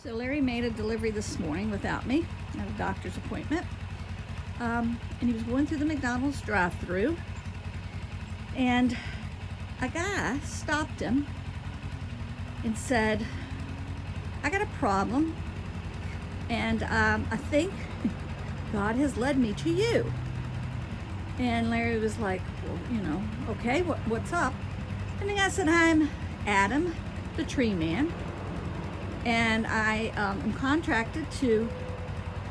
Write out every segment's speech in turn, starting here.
So Larry made a delivery this morning without me at a doctor's appointment. And he was going through the McDonald's drive-thru, and a guy stopped him and said, "I got a problem, and I think God has led me to you." And Larry was like, "Well, you know, okay, what's up?" And the guy said, "I'm Adam, the tree man, and I am contracted to,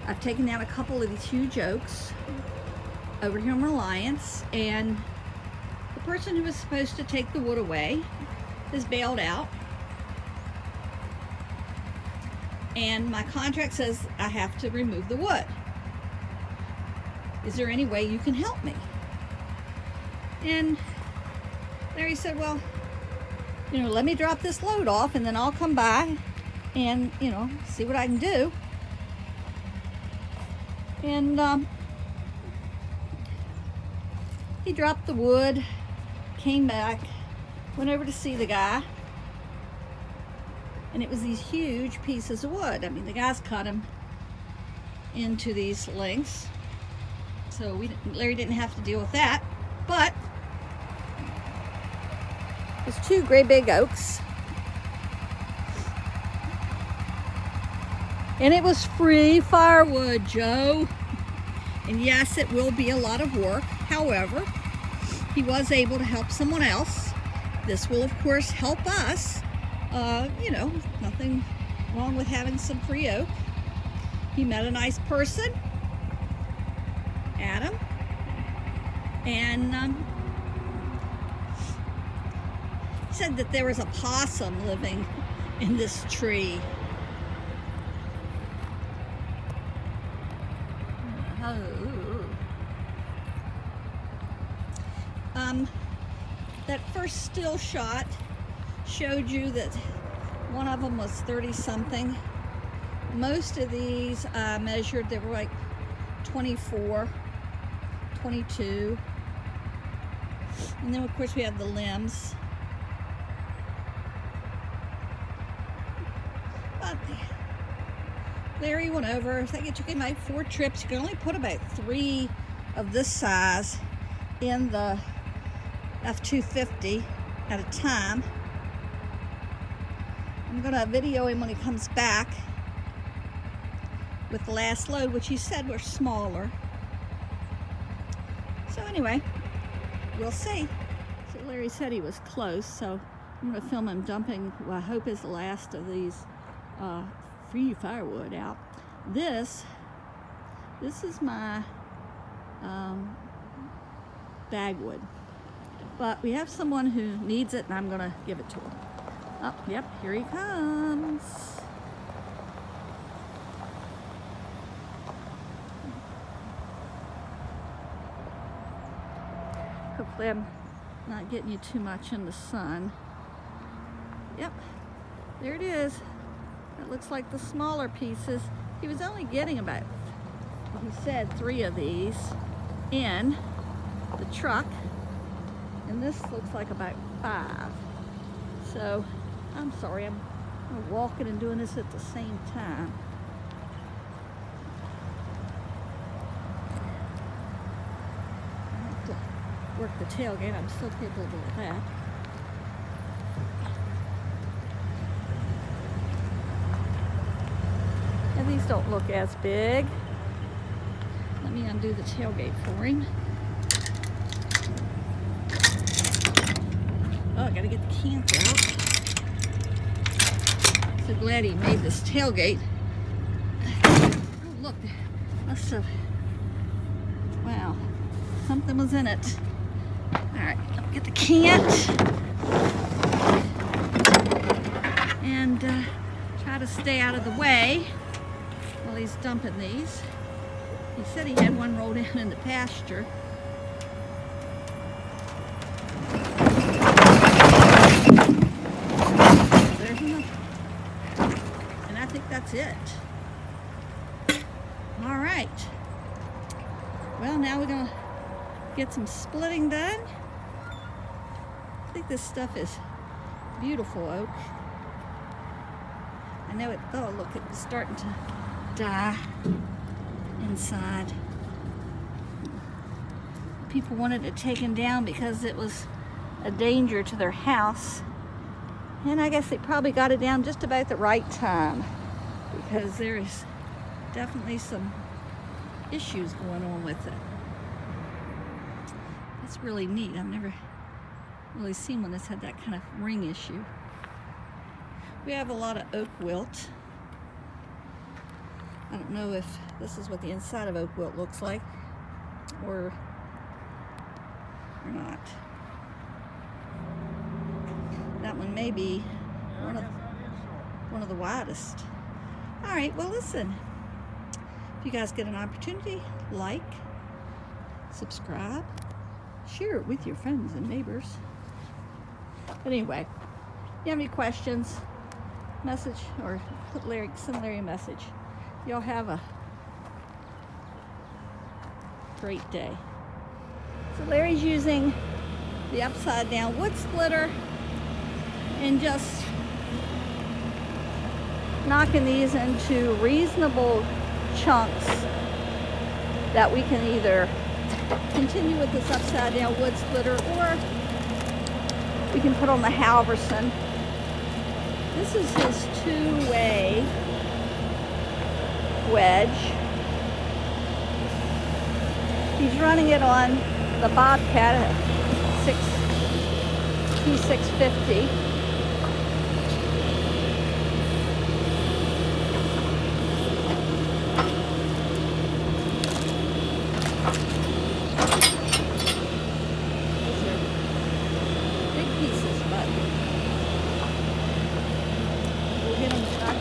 I've taken down a couple of these huge oaks over here in Reliance, and the person who was supposed to take the wood away is bailed out, and my contract says I have to remove the wood. Is there any way you can help me?" And Larry said, "Well, you know, let me drop this load off and then I'll come by and, you know, see what I can do." And he dropped the wood, came back, went over to see the guy, and it was these huge pieces of wood. I mean, the guy's cut them into these lengths, so Larry didn't have to deal with that. But there's two great big oaks, and it was free firewood, Joe. And yes, it will be a lot of work. However, he was able to help someone else. This will, of course, help us. You know, nothing wrong with having some free oak. He met a nice person, Adam, and said that there was a possum living in this tree. That first still shot showed you that one of them was 30 something. Most of these measured, they were like 24, 22. And then of course we have the limbs. But Larry went over, I think it took him like 4 trips. You can only put about 3 of this size in the F-250 at a time. I'm gonna video him when he comes back with the last load, which he said were smaller. So anyway, we'll see. So Larry said he was close, so I'm gonna film him dumping what I hope is the last of these free firewood out. This is my bagwood, but we have someone who needs it, and I'm gonna give it to him. Oh, yep, here he comes. Hopefully I'm not getting you too much in the sun. Yep, there it is. It looks like the smaller pieces. He was only getting about, he said, 3 of these in the truck, and this looks like about 5. So I'm sorry, I'm walking and doing this at the same time. I have to work the tailgate. I'm still capable of that. And these don't look as big. Let me undo the tailgate for him. Oh, I gotta get the cans out. So glad he made this tailgate. Oh, look, must have, wow, something was in it. All right, I'll get the cant and try to stay out of the way while he's dumping these. He said he had one rolled down in the pasture. There's enough. And I think that's it. All right. Well, now we're gonna get some splitting done. I think this stuff is beautiful oak. I know it, oh look, it was starting to die inside. People wanted it taken down because it was a danger to their house. And I guess they probably got it down just about the right time, because there is definitely some issues going on with it. That's really neat. I've never really seen one that's had that kind of ring issue. We have a lot of oak wilt. I don't know if this is what the inside of oak wilt looks like or not. That one may be one of the widest. All right, well listen, if you guys get an opportunity, like, subscribe, share it with your friends and neighbors. But anyway, if you have any questions, message or send Larry a message. Y'all have a great day. So Larry's using the upside down wood splitter and just knocking these into reasonable chunks that we can either continue with this upside down wood splitter or we can put on the Halverson. This is his two-way wedge. He's running it on the Bobcat at T650.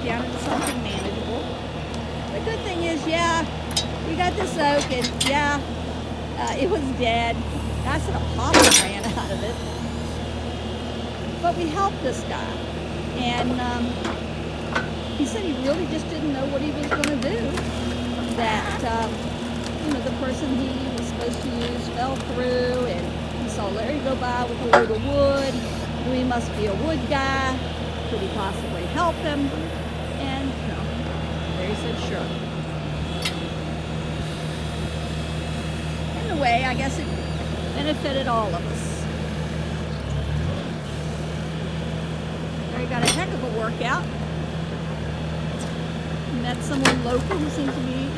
Down into something manageable. The good thing is, yeah, we got this oak, and yeah, it was dead. I said a poplar ran out of it. But we helped this guy, and he said he really just didn't know what he was going to do. That the person he was supposed to use fell through, and he saw Larry go by with a load of wood. Knew he must be a wood guy. Could he possibly help him? And no, Larry said sure. In a way, I guess it benefited all of us. Larry got a heck of a workout. He met someone local who seemed to be,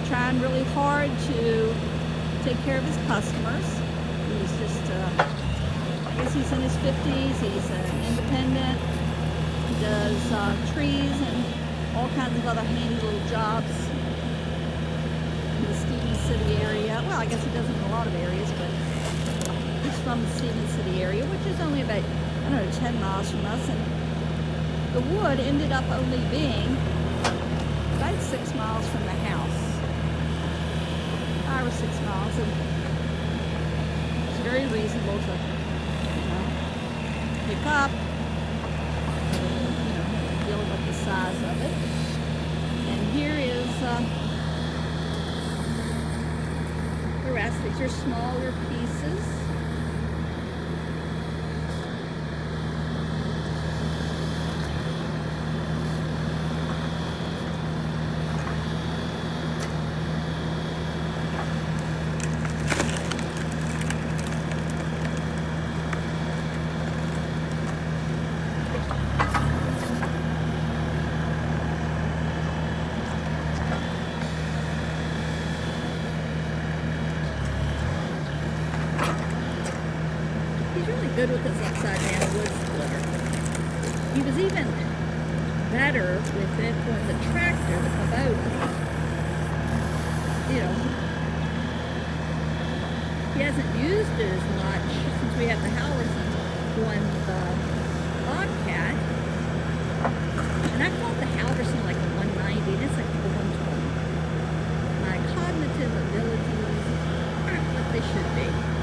trying really hard to take care of his customers. He's just, I guess he's in his 50s. He's an independent. He does trees and all kinds of other handy little jobs in the Stevens City area. Well, I guess he does in a lot of areas, but he's from the Stevens City area, which is only about, 10 miles from us. And the wood ended up only being about 6 miles from the house. 5 or 6 miles. And it's very reasonable to, pick up. Dealing with the size of it. And here is the rest. These are smaller pieces. Good with his upside down wood splitter. He was even better with it on the tractor, the Kubota. He hasn't used it as much since we have the Halverson on the Bobcat. And I called the Halverson like a 190, and it's like a 120. My cognitive abilities aren't what they should be.